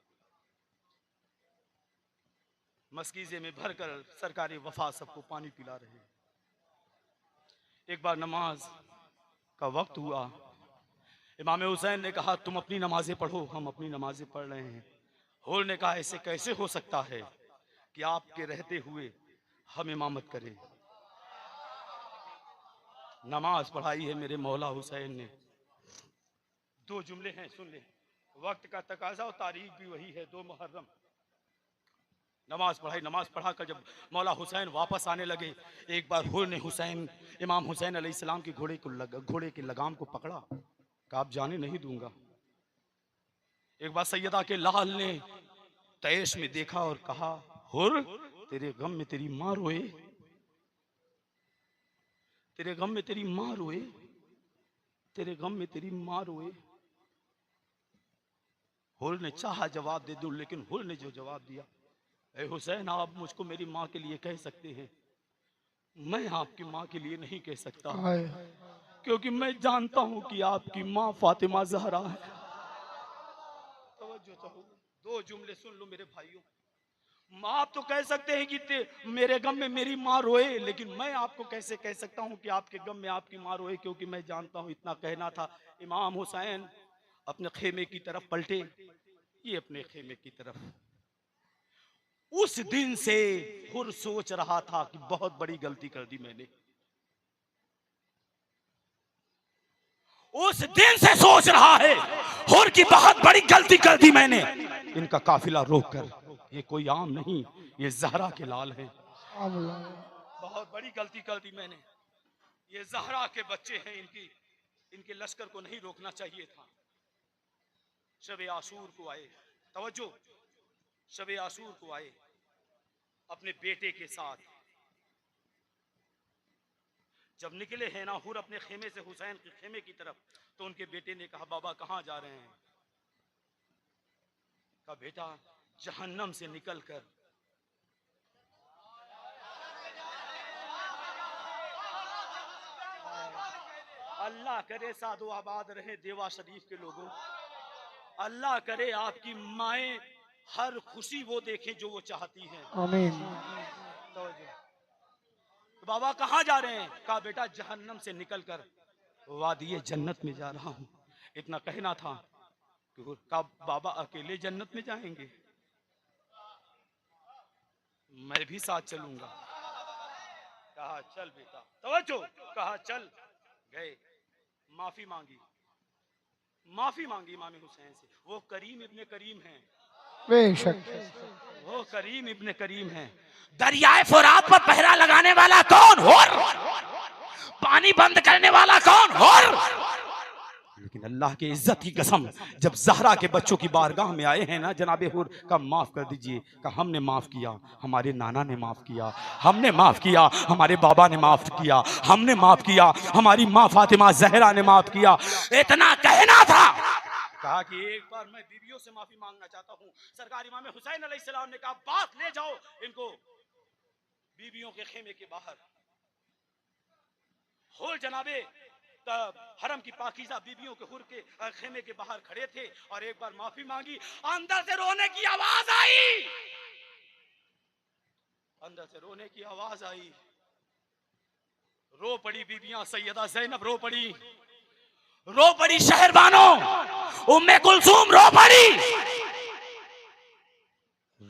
मस्कीजे में भरकर सरकारी वफा सबको पानी पिला रहे हैं। एक बार नमाज का वक्त हुआ, इमाम हुसैन ने कहा, तुम अपनी नमाजें पढ़ो, हम अपनी नमाजें पढ़ रहे हैं। हुर ने कहा, ऐसे कैसे हो सकता है कि आपके रहते हुए हम इमामत करें। नमाज पढ़ाई है मेरे मौला हुसैन ने। 2 जुमले हैं, सुन ले। वक्त का तकाजा और तारीख भी वही है, 2 मुहर्रम। नमाज पढ़ाई, नमाज पढ़ाकर जब मौला हुसैन वापस आने लगे, एक बार हुर ने इमाम हुसैन अलैहिस्सलाम के घोड़े के लगाम को पकड़ा, कहा, आप जाने नहीं दूंगा। एक बार सैयदा के लाल ने तैश में देखा और कहा, हुर, तेरे गम में तेरी माँ रोए, तेरे गम में तेरी माँ रोए, तेरे गम में तेरी माँ रोए। हुर ने चाहा जवाब दे दूं, लेकिन हुर ने जो जवाब दिया, ए हुसैन, आप मुझको मेरी माँ के लिए कह सकते हैं, मैं आपकी माँ के लिए नहीं कह सकता, क्योंकि मैं जानता हूं कि आपकी माँ फातिमा ज़हरा है। तवज्जो चाहो, 2 जुमले सुन लो मेरे भाइयों। आप तो कह सकते हैं कि मेरे गम में मेरी माँ रोए, लेकिन मैं आपको कैसे कह सकता हूं कि आपके गम में आपकी माँ रोए, क्योंकि मैं जानता हूं। इतना कहना था। इमाम हुसैन अपने खेमे की तरफ पलटे, ये अपने खेमे की तरफ। उस दिन से हुर सोच रहा था कि बहुत बड़ी गलती कर दी मैंने। उस दिन से सोच रहा है हुर की बहुत बड़ी गलती कर दी मैंने। इनका काफिला रोककर, ये कोई आम नहीं, ये ज़हरा के लाल हैं। बहुत बड़ी गलती कर दी मैंने। ये ज़हरा के बच्चे हैं, इनके लश्कर को नहीं रोकना चाहिए था। शब आशूर को आए, तवज्जो, शब आशूर को आए अपने बेटे के साथ। जब निकले हैं ना हुर अपने खेमे से हुसैन के खेमे की तरफ, तो उनके बेटे ने कहा, बाबा कहां जा रहे हैं? कहा, बेटा, जहन्नम से निकलकर अल्लाह करे सादो आबाद रहे देवा शरीफ के लोगों। अल्लाह करे आपकी माएं हर खुशी वो देखें जो वो चाहती हैं। आमीन। तो बाबा कहाँ जा रहे हैं? कहा, बेटा, जहन्नम से निकलकर वादिये जन्नत में जा रहा हूँ। इतना कहना था कि कहा, बाबा अकेले जन्नत में जाएंगे? मैं भी साथ चलूंगा। कहा, चल बेटा, तवज्जो, कहा चल। गए, माफी मांगी इमाम हुसैन से। वो करीम इब्ने करीम हैं, बेशक वो करीम इब्ने करीम हैं। दरियाए फुरात पर पहरा लगाने वाला कौन? हुर। पानी बंद करने वाला कौन? हुर। लेकिन अल्लाह की इज्जत की कसम, जब ज़हरा के बच्चों की बारगाह में आए हैं ना, जनाबे हुर का माफ कर दीजिए, का हमने माफ किया, हमारे नाना ने माफ किया, हमने माफ किया, हमारे बाबा ने माफ किया, हमने माफ किया, हमारी माँ फातिमा ज़हरा ने माफ किया। इतना कहना था। कहा कि एक बार मैं बीवियों से माफी मांगना चाहता हूँ। सरकार इमाम हुसैन अलैहिस्सलाम ने कहा, बात ले जाओ इनको बीवियों के खेमे के बाहर। हुर जनाबे हरम की पाकीज़ा बीबियों के हुर के खेमे के बाहर खड़े थे और एक बार माफी मांगी। अंदर से रोने की आवाज आई, अंदर से रोने की आवाज आई। रो पड़ी बीबियां, सैयदा ज़ैनब रो पड़ी, रो पड़ी शहरबानो, उम्मे कुलसूम रो पड़ी,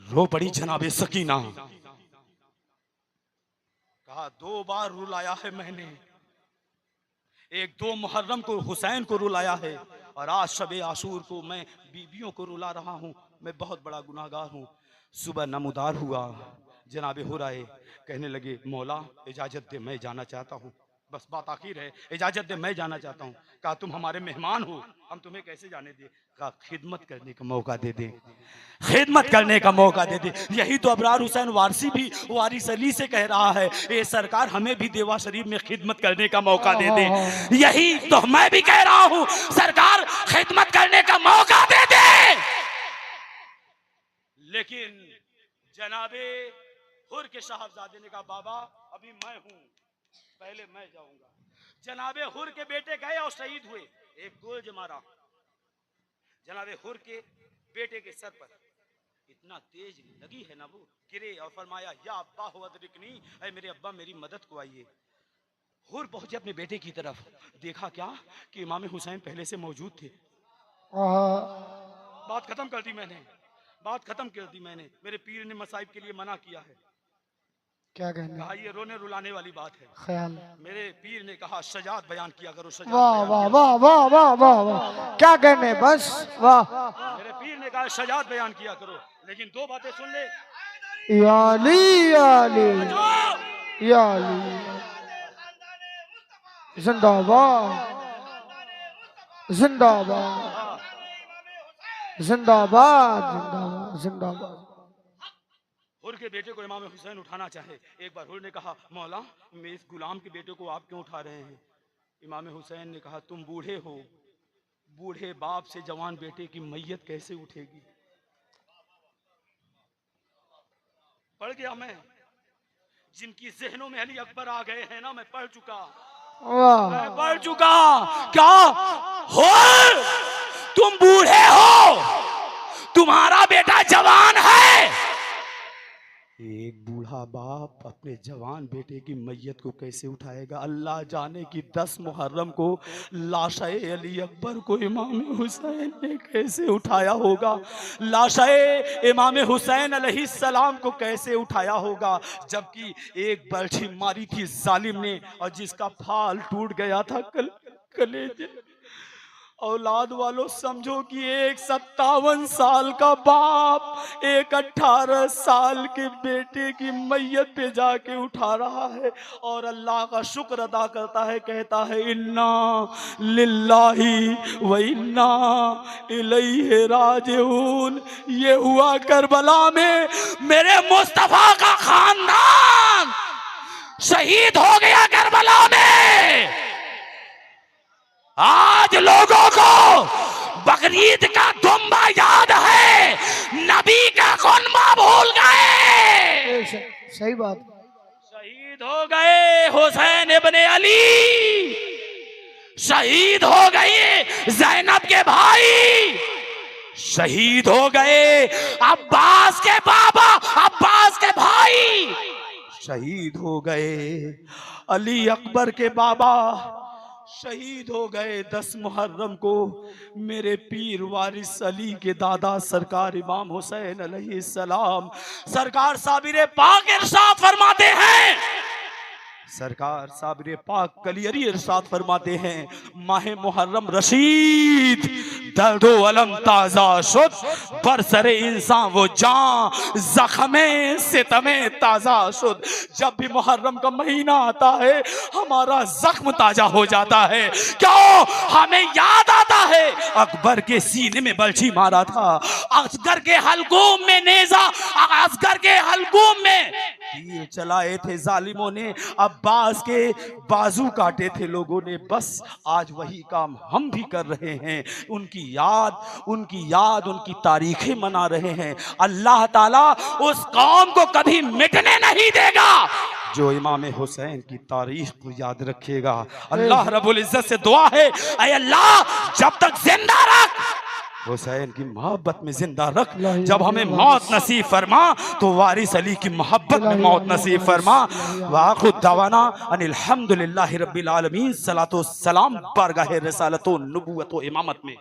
रो पड़ी जनाबे सकीना। कहा 2 बार रुलाया है मैंने, एक 2 मुहर्रम को हुसैन को रुलाया है और आज शबे आशूर को मैं बीबियों को रुला रहा हूँ। मैं बहुत बड़ा गुनाहगार हूँ। सुबह नमूदार हुआ, जनाबे हुराए कहने लगे मौला इजाजत दे, मैं जाना चाहता हूँ। बस बात आखिर है, इजाजत दे, मैं जाना चाहता हूँ। कहा तुम हमारे मेहमान हो, हम तुम्हें कैसे जाने दे? कहा खिदमत करने का मौका दे दे, खिदमत करने का मौका दे दे। यही तो अबरार हुसैन वारसी भी वारिस अली से कह रहा है, ये सरकार हमें भी देवा शरीफ में खिदमत करने का मौका दे दे। यही तो मैं भी कह रहा हूँ, सरकार खिदमत करने का मौका दे दे। लेकिन जनाबे हुर के साहबजादे ने कहा बाबा अभी मैं हूँ, पहले मैं जाऊंगा। जनाबे हुर के बेटे गए और शहीद हुए। एक गोल मारा जनाबे हुर के बेटे के सर पर, इतना तेज लगी है ना वो, गिरे और फरमाया या अब्बा हो अदरिकनी, ऐ मेरे अब्बा मेरी मदद को आइए। हुर पहुंचे अपने बेटे की तरफ, देखा क्या कि इमाम हुसैन पहले से मौजूद थे। बात खत्म कर दी मैंने, बात खत्म कर दी मैंने। मेरे पीर ने मसाइब के लिए मना किया है। क्या कहना? कहा ये रोने रुलाने वाली बात है। ख्याल मेरे पीर ने कहा सजाद बयान किया करो, सजाद वाह बयान वाह किया। वाह वाह वाह वाह वाह, क्या कहने, बस वाह। मेरे पीर ने कहा सजाद बयान किया करो, लेकिन 2 बातें सुन ले। या अली या अली जो या अली, जिंदाबाद जिंदाबाद जिंदाबाद जिंदाबाद जिंदाबाद। हुर के बेटे को इमाम हुसैन उठाना चाहे। एक बार हुर ने कहा मौला मैं इस गुलाम के बेटे को आप क्यों उठा रहे हैं? इमाम हुसैन ने कहा तुम बूढ़े हो, बूढ़े बाप से जवान बेटे की मैयत कैसे उठेगी? पढ़ गया मैं, जिनकी जहनों में अली अकबर आ गए हैं ना, मैं पढ़ चुका, मैं पढ़ चुका। क्या हो तुम बूढ़े हो, तुम्हारा बेटा जवान है। एक बूढ़ा बाप अपने जवान बेटे की मैयत को कैसे उठाएगा? अल्लाह जाने कि 10 मुहर्रम को लाशाए अली अकबर को इमाम हुसैन ने कैसे उठाया होगा, लाशाए इमाम हुसैन अलैहिस्सलाम को कैसे उठाया होगा, जबकि एक बल्छी मारी थी जालिम ने और जिसका फाल टूट गया था कलेजे। औलाद वालों समझो कि एक 57 साल का बाप एक 18 साल के बेटे की मैयत पे जाके उठा रहा है और अल्लाह का शुक्र अदा करता है, कहता है इन्ना लिल्लाही व इन्ना इलैहि राजिऊन। ये हुआ करबला में मेरे मुस्तफा का खानदान शहीद हो गया करबला में। आज लोगों को बकरीद का दुम्बा याद है, नबी का खुनबा भूल गए। सही बात। शहीद हो गए हुसैन इब्ने अली, शहीद हो गए ज़ैनब के भाई, शहीद हो गए अब्बास के बाबा, अब्बास के भाई, शहीद हो गए अली अकबर के बाबा, शहीद हो गए 10 मुहर्रम को मेरे पीर वारिस अली के दादा सरकार इमाम हुसैन अलैहिस्सलाम। सरकार साबिर पाक इरशाद फरमाते हैं, सरकार साबिर पाक कलियरी इरशाद फरमाते हैं, माह मुहर्रम रशीद दर्दो अलम ताजा शुद, बरसरे इंसान वो जान जख्मे सितमे ताजा शुद। जब भी मुहर्रम का महीना आता है हमारा जख्म ताजा हो जाता है। क्यों? हमें याद आता है अकबर के सीने में बल्छी मारा था, असगर के हलकूम में नेजा, असगर के हलकूम में तीर चलाए थे जालिमों ने, अब्बास के बाजू काटे थे लोगों ने। बस आज वही काम हम भी कर रहे हैं, उनकी याद उनकी तारीखें मना रहे हैं। अल्लाह ताला उस कौम को कभी मिटने नहीं देगा जो इमाम हुसैन की तारीख को याद रखेगा। अल्लाह रब्बुल इज्जत से दुआ है, ऐ अल्लाह जब तक जिंदा रख, हुसैन की मोहब्बत में जिंदा रख। जब हमें मौत नसीब फरमा तो वारिस अली की मोहब्बत में मौत नसीब फरमा। वाखुद दवाना अनिल हम्दुलिल्लाहि रब्बिल आलमीन। सलातो सलाम बारगाह रिसालतो नबुव्वतो इमामत में।